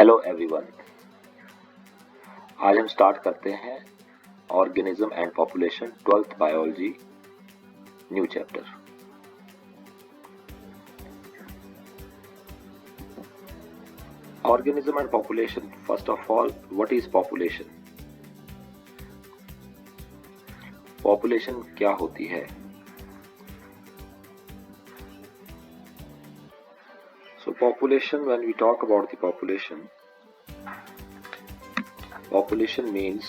Hello everyone. आज हम start करते हैं organism and population 12th biology new chapter. Organism and population, first of all what is population? Population क्या होती है? So population, when we talk about the population means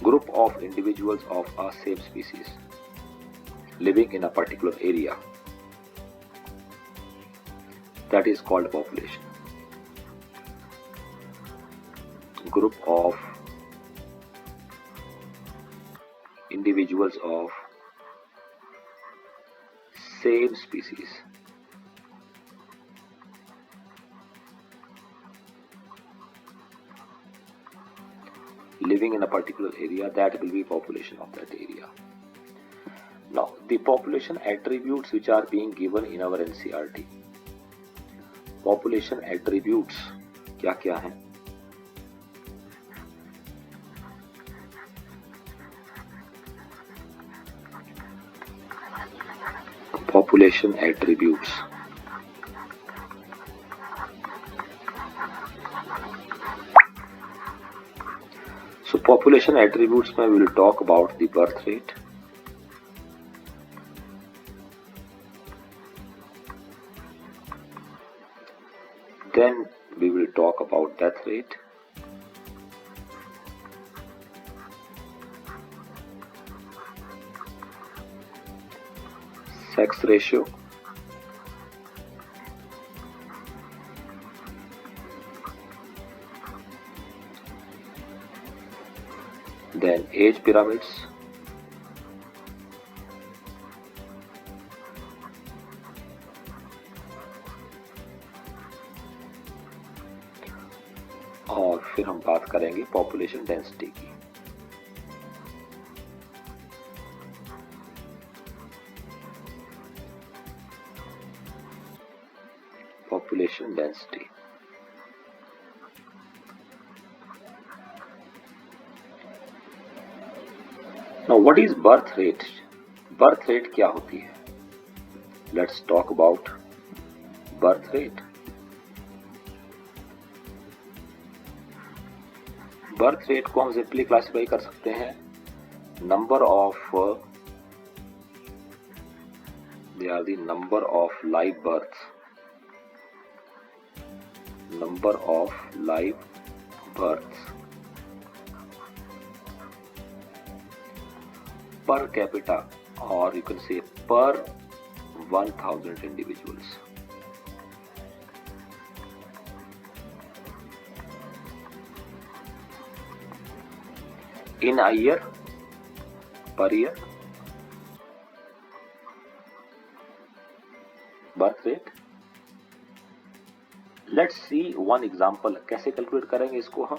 group of individuals of a same species living in a particular area. That is called population. Group of individuals of same species living in a particular area, that will be population of that area. Now the population attributes which are being given in our NCERT. Population attributes क्या क्या हैं? Population attributes. So population attributes में we will talk about the birth rate, then we will talk about death rate, sex ratio, then age pyramids, और फिर हम बात करेंगे population density की। Population density. Now what is birth rate? Birth rate क्या होती है? Let's talk about birth rate. Birth rate को हम सिंपली क्लासिफाई कर सकते हैं number of they are the number of live births. Number of live births per capita, or you can say per 1000 individuals. In a year, per year, birth rate. Let's see one example. कैसे calculate करेंगे इसको हम?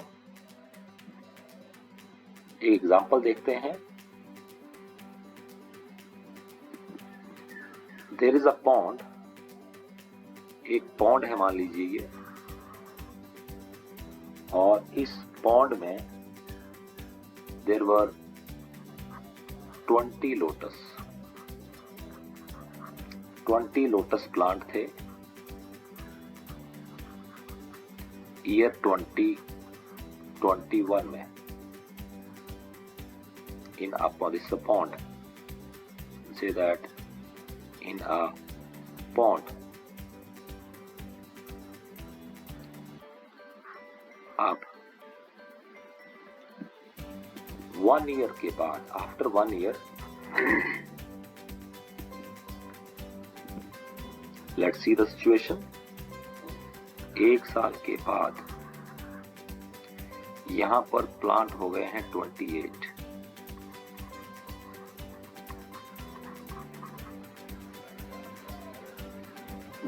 एक example देखते हैं। There is a pond. एक pond है मान लीजिए ये, और इस पॉन्ड में there were 20 lotus. 20 lotus plant थे ईयर 2021 में in a pond. Say that in a pond अब 1 year के बाद, after 1 year let's see the situation. 1 साल के बाद यहां पर प्लांट हो गए हैं 28.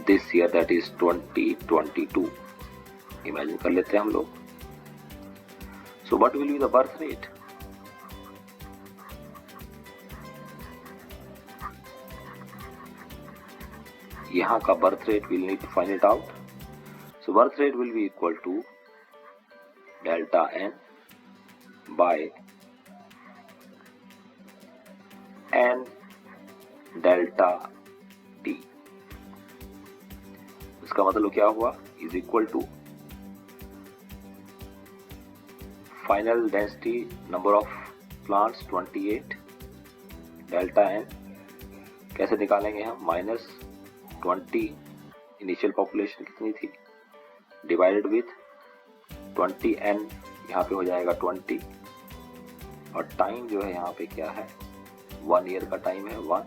This year, that is 2022. Imagine कर लेते हैं हम लोग. So what will be the birth rate? यहाँ का birth rate we'll need to find it out. So birth rate will be equal to delta n by n delta t. इसका मतलब क्या हुआ? Is equal to final density number of plants 28 delta N कैसे निकालेंगे हम? Minus 20 initial population कितनी थी divided with 20 N, यहाँ पे हो जाएगा 20, और टाइम जो है यहाँ पे क्या है? 1 ईयर का टाइम है 1,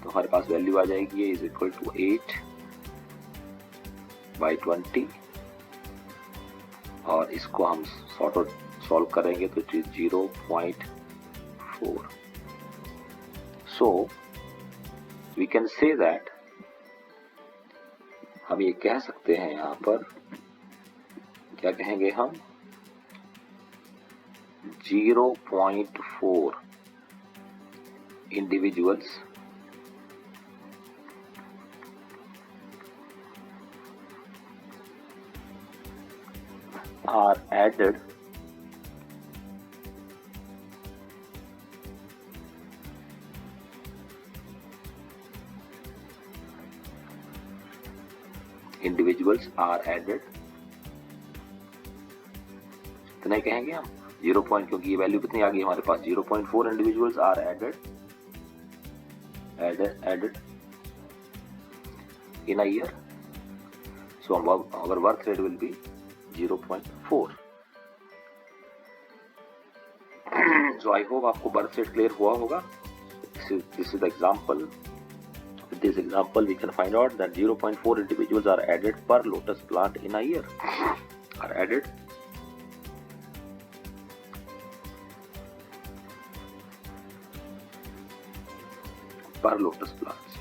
तो हमारे पास वैल्यू आ जाएगी इज इक्वल टू 8 बाई 20, और इसको हम सॉर्ट आउट सॉल्व करेंगे तो 0.4. So we can say that, हम ये कह सकते हैं यहाँ पर, क्या कहेंगे हम? 0.4 individuals are added तो नहीं कहेंगे हम 0 पॉइंट, क्योंकि ये वैल्यू कितनी आ गई हमारे पास? 0.4 individuals are added in a year. So our birth rate will be 0.4. So I hope आपको birth rate clear हुआ होगा. This is the example. With this example we can find out that 0.4 individuals are added per lotus plant in a year. Are added per lotus plants.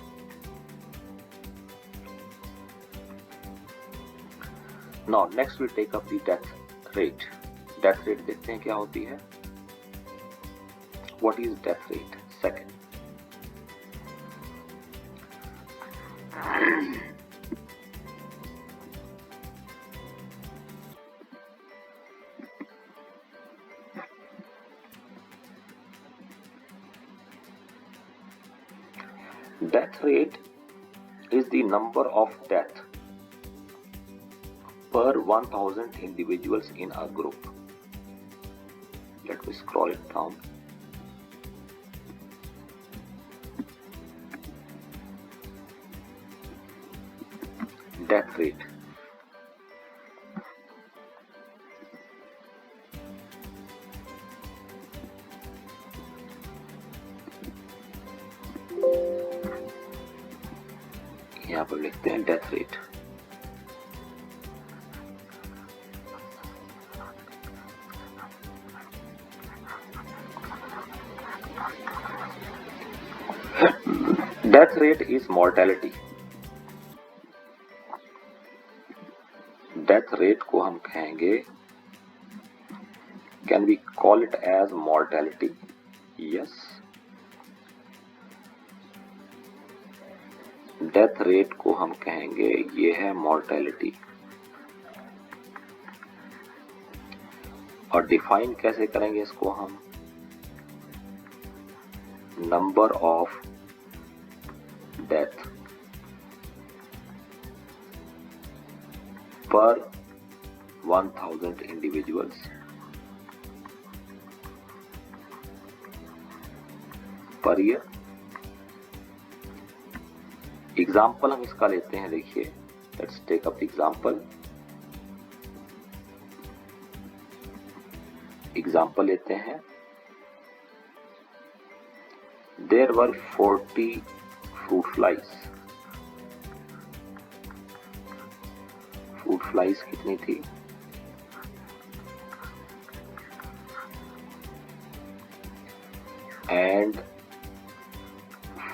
Now next we'll take up the death rate. Death rate देखते हैं क्या होती है. What is death rate? Second. Death rate is the number of death per 1000 individuals in a group. Let me scroll it down. Death rate. यहाँ पर लिखते हैं death rate. Death rate is mortality. Death rate को हम कहेंगे, can we call it as mortality? Yes. Death rate को हम कहेंगे ये है मॉर्टेलिटी. और डिफाइन कैसे करेंगे इसको हम? नंबर ऑफ डेथ पर 1000 इंडिविजुअल्स पर ईयर. एग्जाम्पल हम इसका लेते हैं. देखिए, let's take up example. Example लेते हैं. There were 40 fruit flies. Fruit flies कितनी थी? And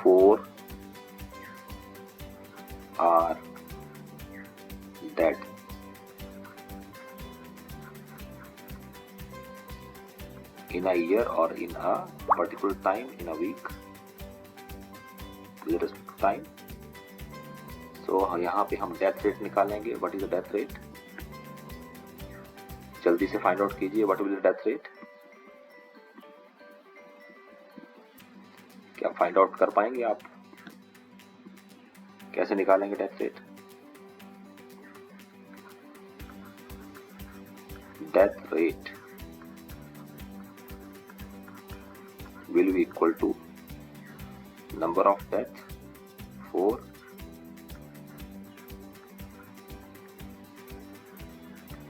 4 are dead. In a year or in a particular time, in a week, with respect to time. सो यहाँ पे हम डेथ रेट निकालेंगे. What is the death rate? जल्दी से find out कीजिए. What will the death rate? क्या find out कर पाएंगे आप? कैसे निकालेंगे death rate? Death rate will be equal to number of death for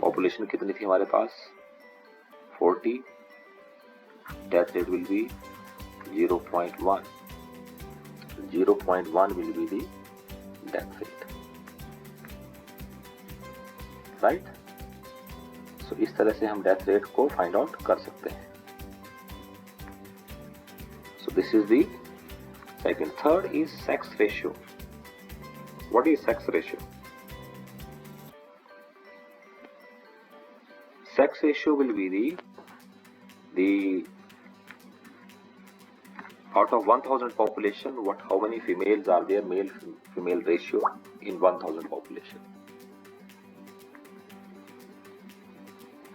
population कितनी थी हमारे पास? 40. death rate will be 0.1. 0.1 will be the death rate, right? So इस तरह से हम death rate को find out कर सकते हैं. So this is the second. Third is sex ratio. What is sex ratio? Sex ratio will be the out of 1000 population, how many females are there, male female ratio in 1000 population,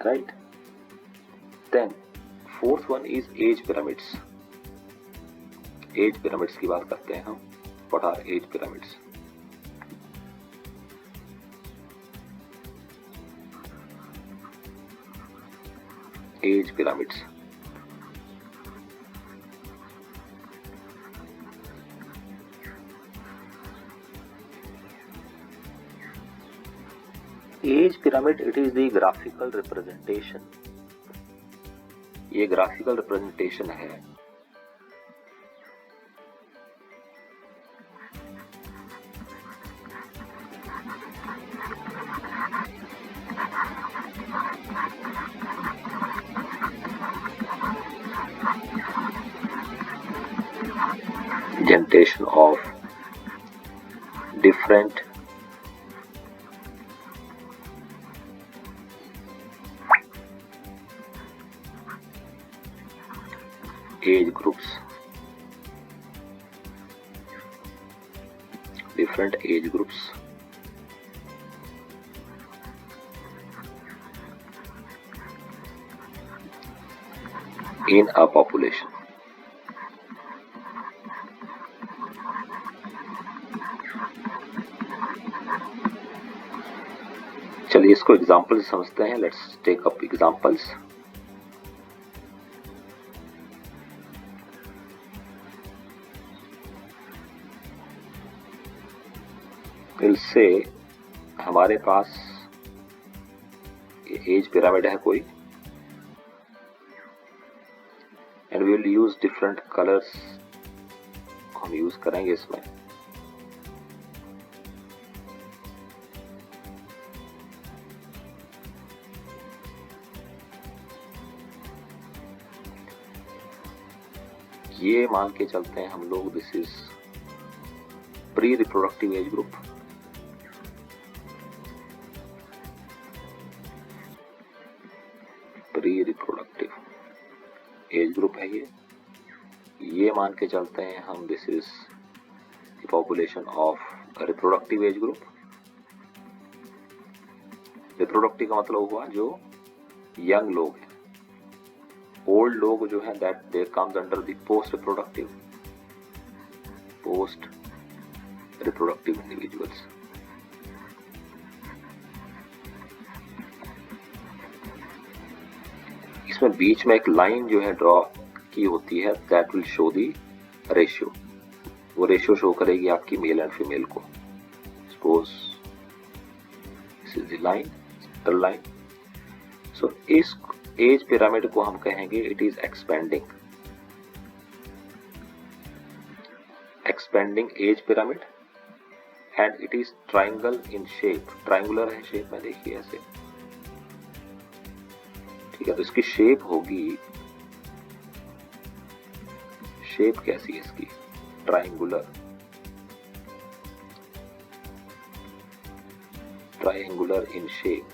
right? Then fourth one is age pyramids. Age pyramids की बात करते हैं हम. What are age pyramids? Age pyramids age pyramid it is the graphical representation. ये graphical representation है generation of different age groups, in a population. चलिए इसको example से समझते हैं. Let's take up examples. Say हमारे पास एज पिरामिड है कोई, and we will use different colours हम यूज करेंगे इसमें. ये मान के चलते हैं हम लोग this is pre reproductive age group. Pre reproductive age group है ये मान के चलते हैं हम this is population of reproductive age group. Reproductive का मतलब हुआ जो यंग लोग हैं. ओल्ड लोग जो है that they comes under the post reproductive individuals. इसमें बीच में एक लाइन जो है ड्रॉ की होती है that will show the ratio. वो रेशियो शो करेगी आपकी मेल एंड फीमेल को. Suppose this is the line, central line. So इस एज पिरामिड को हम कहेंगे it is expanding age pyramid and it is triangle in shape. Triangular है shape में, देखिए ऐसे. ठीक है, तो इसकी शेप होगी, शेप कैसी है इसकी? Triangular in shape.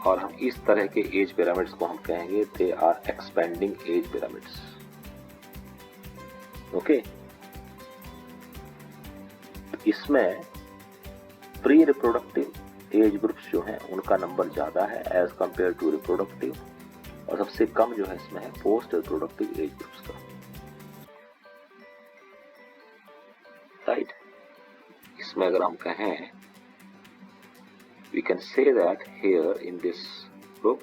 और हम इस तरह के एज पिरामिड्स को हम कहेंगे they are expanding age pyramids. Okay, इसमें प्री रिप्रोडक्टिव एज ग्रुप्स जो हैं उनका नंबर ज़्यादा है एज कंपेयर टू रिप्रोडक्टिव, और सबसे कम जो है इसमें है पोस्ट रिप्रोडक्टिव एज ग्रुप्स का, राइट। इसमें अगर हम कहें, we can say that here in this group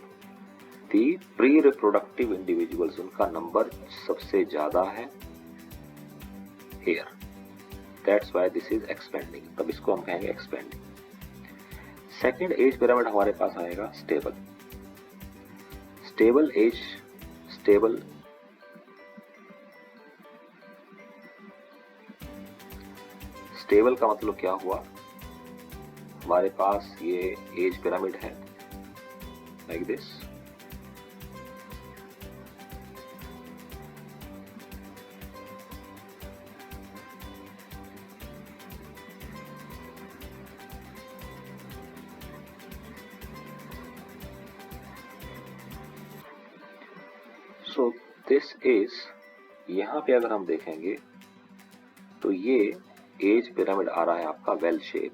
the pre-reproductive individuals, उनका नंबर सबसे ज्यादा है here, that's why this is expanding, तब इसको हम कहेंगे expanding। सेकेंड एज पिरामिड हमारे पास आएगा स्टेबल। स्टेबल एज, स्टेबल का मतलब क्या हुआ, हमारे पास ये एज पिरामिड है like this, so this is, यहां पे अगर हम देखेंगे तो ये एज पिरामिड आ रहा है आपका वेल शेप।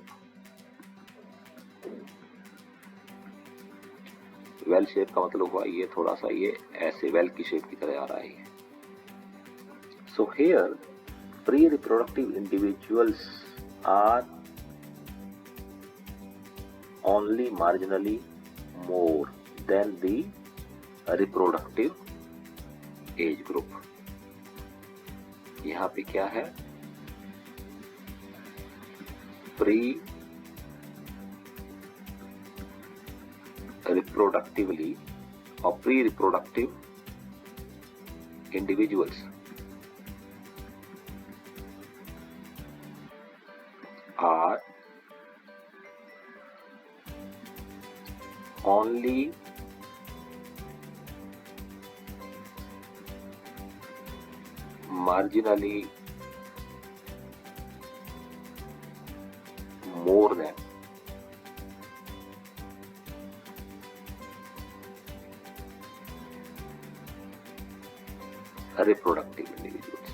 वेल शेप का मतलब हुआ ये थोड़ा सा ये ऐसे वेल की शेप की तरह आ रहा है। So here pre reproductive individuals are only marginally more than the reproductive age group. यहां पे क्या है, pre reproductively or pre-reproductive individuals are only marginally more than reproductive individuals,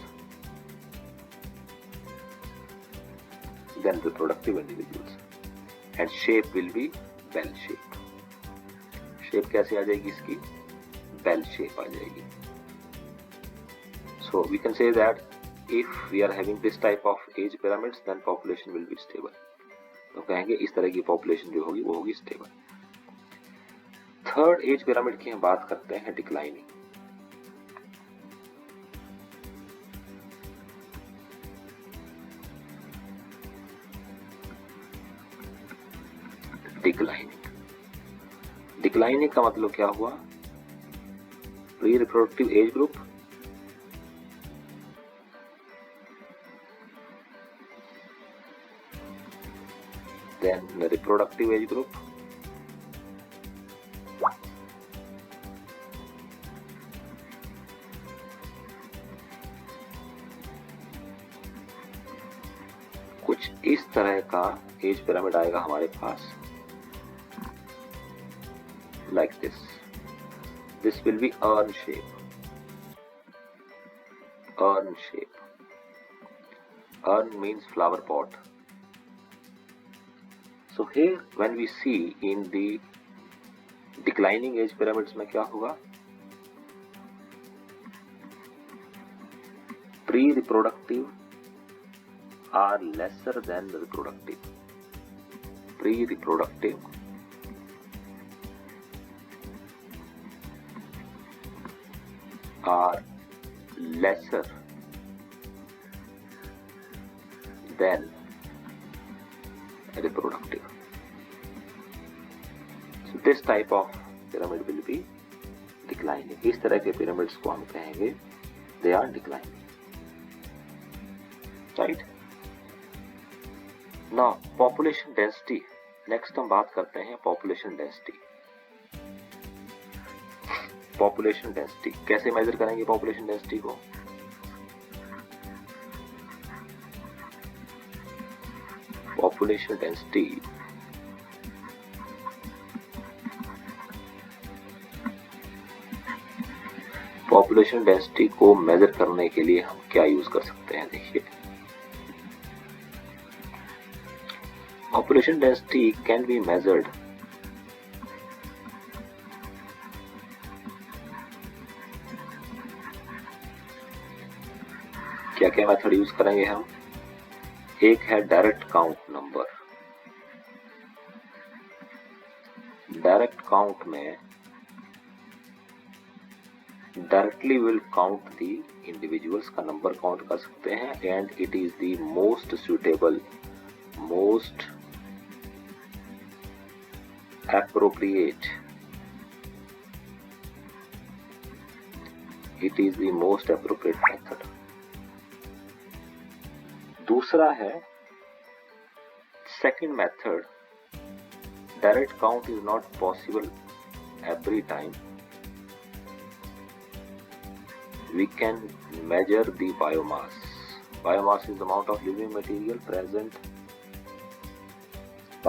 then reproductive individuals, and shape will be bell shape। shape कैसे आ जाएगी इसकी, bell shape आ जाएगी। so we can say that if we are having this type of age pyramids then population will be stable। तो कहेंगे इस तरह की population जो होगी वो होगी stable। थर्ड एज पिरामिड की हम बात करते हैं डिक्लाइनिंग। डिक्लाइनिंग का मतलब क्या हुआ, pre reproductive age group than reproductive age group कुछ इस तरह का एज पिरामिड आएगा हमारे पास, like this। This will be urn shape। urn shape, urn means flower pot। so here when we see in the declining age pyramids में क्या होगा, pre reproductive are lesser than reproductive। pre reproductive are lesser than reproductive। So this type of pyramid will be declining। इस तरह के pyramids को हम कहेंगे they are declining, right। now population density, next हम बात करते हैं population density। पॉपुलेशन डेंसिटी कैसे मेजर करेंगे, पॉपुलेशन डेंसिटी को पॉपुलेशन डेंसिटी पॉपुलेशन डेंसिटी को मेजर करने के लिए हम क्या यूज कर सकते हैं, देखिए Population density can be measured क्या क्या मेथड यूज करेंगे हम। एक है direct count number. Direct count में directly will count the individuals का नंबर काउंट कर सकते हैं and it is the most suitable, most appropriate, it is the most appropriate method. दूसरा है second method, direct count is not possible every time. We can measure the biomass. Biomass is the amount of living material present.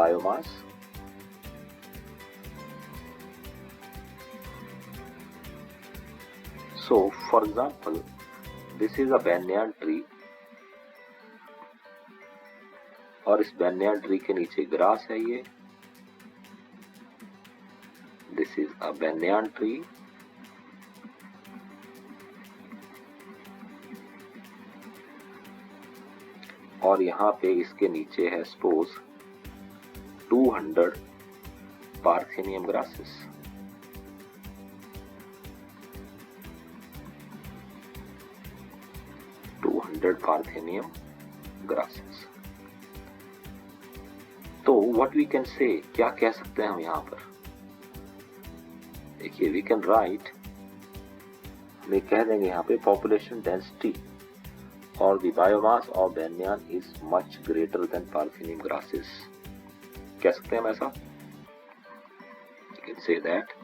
Biomass so for example this is a banyan tree और इस banyan tree के नीचे grass है ये। This is a banyan tree और यहाँ पे इसके नीचे है suppose 200 parthenium grasses. Parthenium grasses. तो what we can say, क्या कह सकते हैं हम यहाँ पर। देखिए we can write, हम कह देंगे यहाँ पे population density or the biomass of banyan is much greater than Parthenium grasses. कह सकते हैं हम ऐसा। You can say that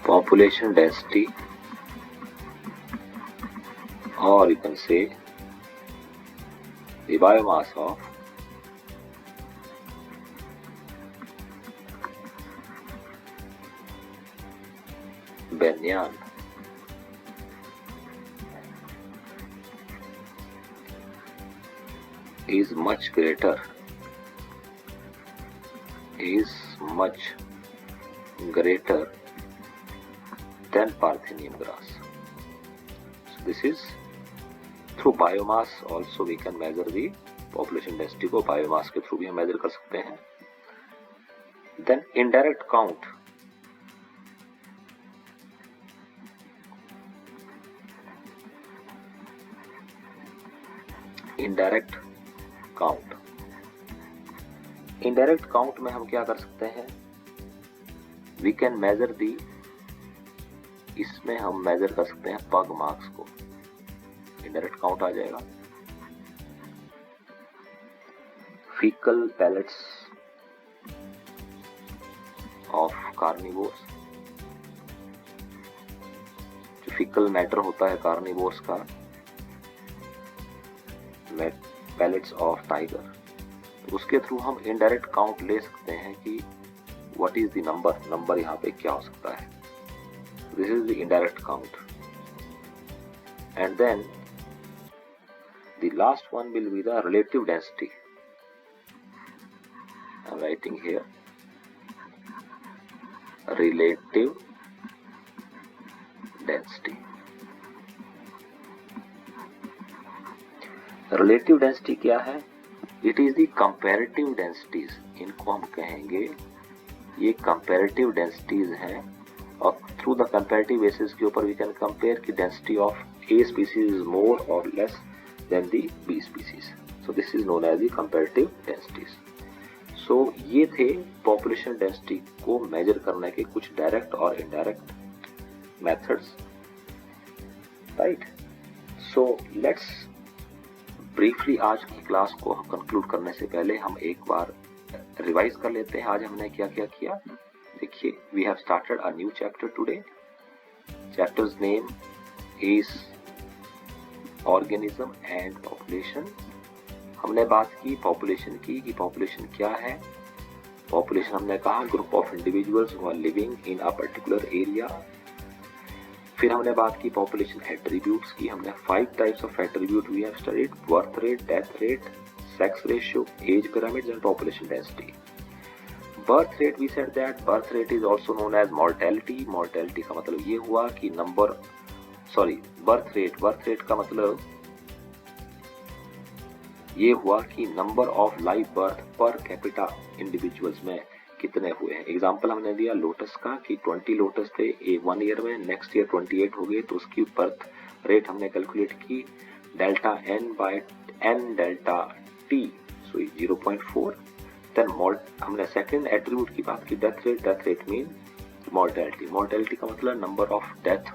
population density or you can say the biomass of banyan is much greater than Parthenium grass. So this is through biomass also we can measure the population density को biomass के through भी हम measure कर सकते हैं। Then indirect count, indirect count में हम क्या कर सकते हैं, we can measure the, इसमें हम measure कर सकते हैं pug marks को, indirect count आ जाएगा। fecal pellets of carnivores, जो fecal matter होता है carnivores का, pellets of tiger, तो उसके थ्रू हम indirect count ले सकते हैं कि what is the number यहाँ पे क्या हो सकता है। This is the indirect count. And then the last one will be the relative density. I am writing here relative density. Relative density क्या है? It is the comparative densities. इनको हम कहेंगे ये comparative densities हैं और through the comparative basis के ऊपर we can compare कि density of A species is more or less than the B species. So this is known as the comparative densities. So ये थे population density को measure करने के कुछ direct और indirect methods, right? So let's briefly आज की class को conclude करने से पहले हम एक बार रिवाइज कर लेते हैं आज हमने क्या क्या किया। देखिए we have started a new chapter today. Chapter's name is organism and population. हमने बात की पॉपुलेशन की कि पॉपुलेशन क्या है। पॉपुलेशन हमने कहा group of individuals who are living in a particular area. फिर हमने बात की पॉपुलेशन एट्रीब्यूट्स की। हमने 5 types of attribute we have studied, birth rate, death rate, sex ratio, age pyramids and population density. Birth rate, we said that birth rate is also known as mortality. Mortality का मतलब ये हुआ कि birth rate का मतलब ये हुआ कि number of live birth per capita individuals में कितने हुए हैं। एग्जाम्पल हमने दिया लोटस का कि 20 लोटस थे 1 ईयर में, नेक्स्ट ईयर 28 हो गए, तो उसकी बर्थ रेट हमने कैलकुलेट की delta n by n delta t, so 0.4। Then हमने सेकंड एट्रीब्यूट की बात की डेथ रेट मीन मोर्टेलिटी का मतलब number of death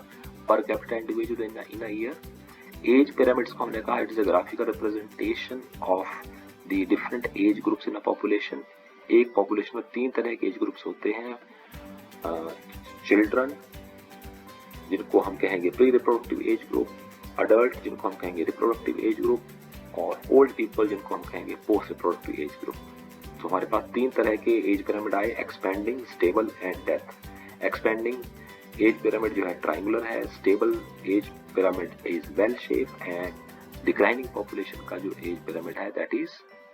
per capita individual in a year. Age pyramids को हमने कहा it is a graphical representation of the different age groups in a population. एक पॉपुलेशन में 3 तरह के एज ग्रुप्स होते हैं, चिल्ड्रन जिनको हम कहेंगे pre reproductive age group, adult जिनको हम कहेंगे रिप्रोडक्टिव एज ग्रुप, और ओल्ड पीपल जिनको हम कहेंगे पोस्ट रिप्रोडक्टिव एज ग्रुप। तो हमारे पास 3 तरह के एज पिरामिड आए, expanding, stable and death. Expanding age pyramid जो है ट्रायंगुलर है, stable age pyramid is well shape, and declining population का जो एज पिरामिड है that is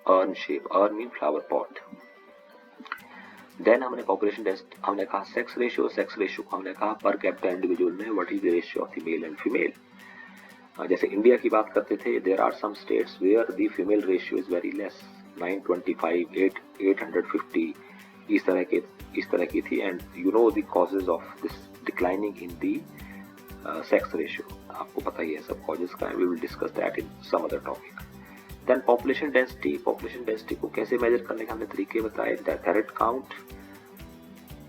urn shape. Urn mean flower pot. Then हमने पॉपुलेशन डेंसिटी, हमने कहा सेक्स रेशियो को हमने कहा पर कैपिटा इंडिविजुअल में what is the ratio of the male and female. जैसे इंडिया की बात करते थे, there are some states where the female ratio is very less, 925, 850 इस तरह की थी, and you know the causes of this declining in the sex ratio. आपको पता ही है सब कॉजेज का, we will discuss that in some other topic. Then population density को कैसे मेजर करने के हमने तरीके बताए, direct count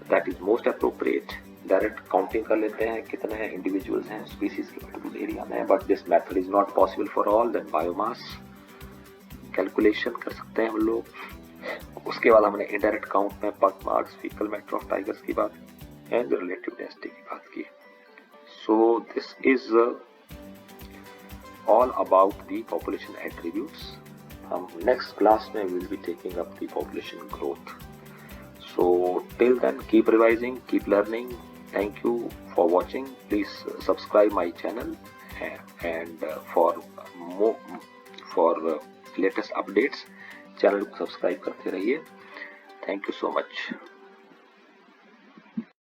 that is most appropriate. Direct counting कर लेते हैं कितने इंडिविजुअल्स हैं स्पीसीज के पर्टिकुलर एरिया में, but this method is not possible for all. Then biomass calculation कर सकते हैं हम लोग। उसके बाद हमने इनडायरेक्ट काउंट में पग marks, faecal matter of tigers की बात एंड रिलेटिव डेंसिटी की बात की। So this is all about the population attributes. Next class we will be taking up the population growth. So till then, keep revising, keep learning. Thank you for watching. Please subscribe my channel and for latest updates channel को subscribe करते रहिए. Thank you so much.